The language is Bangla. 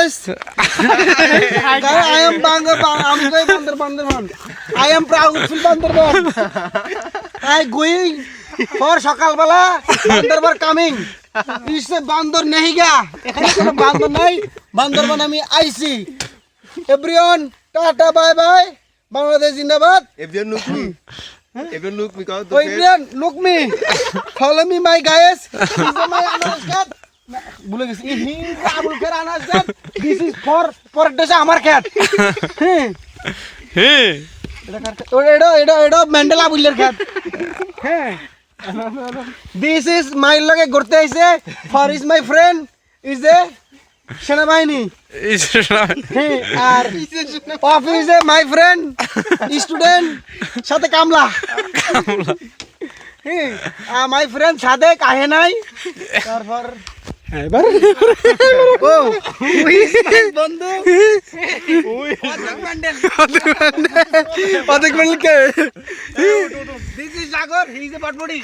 guys. I am Bandarban. I am proudful Bandarban. I going for সকালবেলা বান্দরবান কামিং ইসে বান্দর নেহিগা এখানে কোনো বান্দর নাই বান্দরবান আমি আইছি everyone tata bye bye Bangladesh জিন্দাবাদ Everyone look me cause everyone look me follow me my guys is my আনাসকাট ভুলে গেছি হি আবুল খের আনাসকাট দিস ইজ ফর ডেসা আমার ক্যাট হ্যাঁ এটা মেন্ডেলা বুলের ক্যাট হ্যাঁ This is my lage ঘুরতে আইছে for is my friend is a সেনাবাহিনী আর অফিসে my friend স্টুডেন্ট সাথে কামলা my friend সাথে কাহে নাই তারপর এবার ও বন্ধু অধিক মন্ডল কে This is Jagar, he is a bad body.